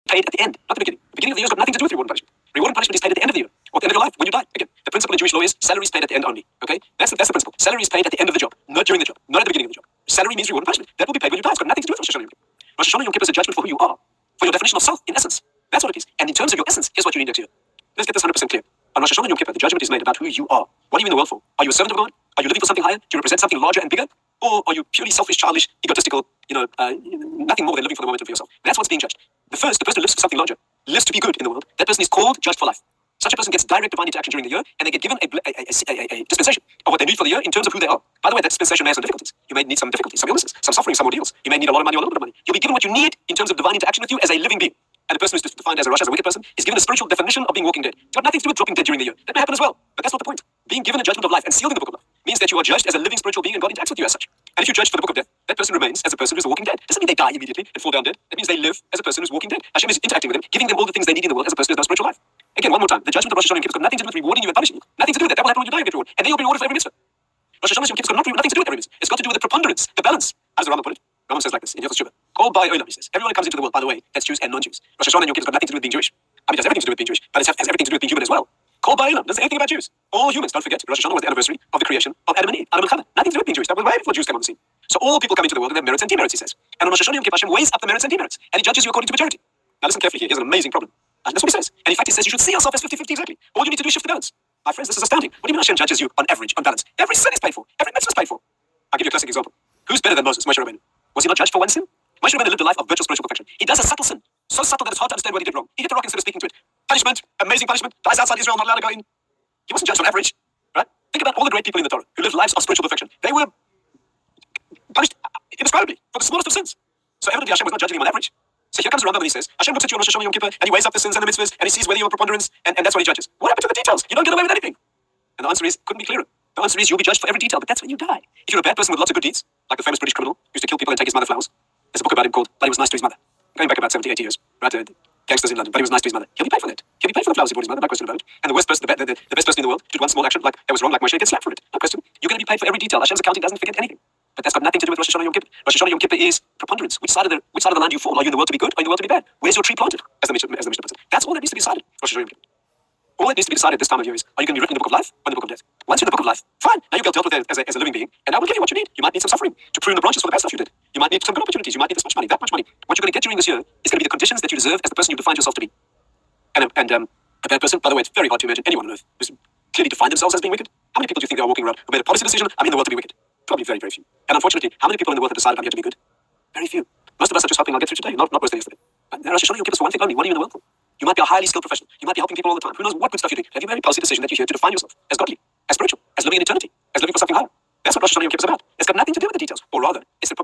paid at the end, not the beginning. The beginning of the year has got nothing to do with reward and punishment. Reward and punishment is paid at the end of the year, or at the end of your life, when you die. Again, the principle in Jewish law is salary is paid at the end only. Okay, that's the principle. Salary is paid at the end of the job, not during the job, not at the beginning of the job. Salary means reward and punishment. That will be paid when you die. It's got nothing to do with Rosh Hashanah Yom Kippur. Rosh Hashanah Yom Kippur is a judgment for who you are, for your definition of self in essence. That's what it is. And in terms of your essence, here's what you need next year. Let's get this 100% clear. On Rosh Hashanah Yom Kippur, the judgment is made about who you are. What are you in the world for? Are you a servant of God? Are you living for something higher? Do you represent something larger and bigger? Or are you purely selfish, childish, egotistical, nothing more than living for the moment and for yourself? That's what's being judged. The person who lives for something larger, lives to be good in the world, that person is called judged for life. Such a person gets direct divine interaction during the year, and they get given a dispensation of what they need for the year in terms of who they are. By the way, that dispensation may have some difficulties. You may need some difficulties, some illnesses, some suffering, some ordeals. You may need a lot of money or a little bit of money. You'll be given what you need in terms of divine interaction with you as a living being. And the person who's defined as a Rasha, as a wicked person, is given a spiritual definition of being walking dead. It's got nothing to do with dropping dead during the year. That may happen as well, but that's not the point. Being given a judgment of life and sealed in the book of life means that you are judged as a living spiritual being and God interacts with you as such. And if you're judged for the book of death, that person remains as a person who's a walking dead. Doesn't mean they die immediately and fall down dead. That means they live as a person who's walking dead. Hashem is interacting with them, giving them all the things they need in the world as a person who has no spiritual life. Again, one more time. The judgment of Rosh Hashanah Yom Kippur has got nothing to do with rewarding you and punishing you. Nothing to do with that. That will happen when you die, you get rewarded. And then you'll be rewarded for every mitzvah. Rosh Hashanah Yom Kippur has got nothing to do with every mitzvah. It's got to do with the preponderance, the balance. How does the Rambam put it? Rambam says like this in Hilchos Tshuva. Called by Olam, he says. Everyone who comes into the world, by the way, that's Jews and non-Jews. Rosh Hashanah Yom Kippur has got nothing to do with being Jewish. I mean, it has everything to do with being Jewish, but it has everything to do with being human as well. Called by Olam doesn't say anything about Jews. All humans, don't forget, Rosh Hashanah was the anniversary of the creation of Adam and Eve, Adam and Chava. Nothing to do with being Jewish. That was way before Jews came on the scene. So all people come into the world with their merits and demerits, he says. And on Rosh Hashanah Yom Kippur, Hashem weighs up the merits and demerits, and he judges you according to majority. Now listen carefully here. Here's an amazing problem. And that's what he says. And in fact, he says you should see yourself as 50-50 exactly. All you need to do is shift the balance. My friends, this is astounding. What do you mean Hashem judges you on average, on balance? Every sin is paid for. Every mitzvah is paid for. I'll give you a classic example. Who's better than Moses? Moshe Rabbeinu. Was he not judged for one sin? Moshe Rabbeinu lived a life of virtual spiritual perfection. He does a subtle sin. So subtle that it's hard to understand what he did wrong. He hit the rock instead of speaking to it. Punishment, amazing punishment. Dies outside Israel, not allowed to go in. He wasn't judged on average. Right? Think about all the great people in the Torah who lived lives of spiritual perfection. They were punished indescribably for the smallest of sins. So evidently Hashem was not judging him on average. So here comes the Rambam and he says, Hashem looks at you on Rosh Hashanah Yom Kippur and he weighs up the sins and the mitzvahs and he sees whether you're a preponderance and that's what he judges. What happened to the details? You don't get away with anything. And the answer is, couldn't be clearer. The answer is you'll be judged for every detail, but that's when you die. If you're a bad person with lots of good deeds, like the famous British criminal who used to kill people and take his mother flowers, there's a book about him called But He Was Nice to His Mother. Going back about 70, 80 years, right? Gangsters in London, but he was nice to his mother. He'll be paid for that. He'll be paid for the flowers he bought his mother, no question about it. And the worst person, the best person in the world, did one small action like that was wrong, like Moshe, gets slapped for it. No question. You're going to be paid for every detail. Hashem's accounting doesn't forget anything. But that's got nothing to do with Rosh Hashanah Yom Kippur. Rosh Hashanah Yom Kippur is preponderance. Which side of the line do you fall? Are you in the world to be good or in the world to be bad? Where's your tree planted? As the Mishnah puts it. That's all that needs to be decided. Rosh Hashanah Yom Kippur. All that needs to be decided this time of year is, are you going to be written in the book of life or in the book of death? Once you're in the book of life, fine. Now you've got dealt with it as a living being, and I will give you what you need. You might need some suffering to prune the branches for the bad stuff you did. You might need some good opportunities. You might need this much money, that much money. What you're going to get during this year is going to be the conditions that you deserve as the person you've defined yourself to be. And a bad person, by the way, it's very hard to imagine anyone on earth who's clearly defined themselves as being wicked. How many people do you think they are walking around who made a policy decision, I'm in the world to be wicked? Probably very, very few. And unfortunately, how many people in the world have decided I'm here to be good? Very few. Most of us are just hoping I'll get through today, not worse than yesterday. And Rosh Hashanah Yom Kippur is for one thing only. What are you in the world for? You might be a highly skilled professional. You might be helping people all the time. Who knows what good stuff you do? Have you made a policy decision that you're here to define yourself as godly, as spiritual, as living in eternity, as living for something higher? That's what Rosh Hashanah Yom Kippur is about. It's got nothing to do with the details. Or rather, it's the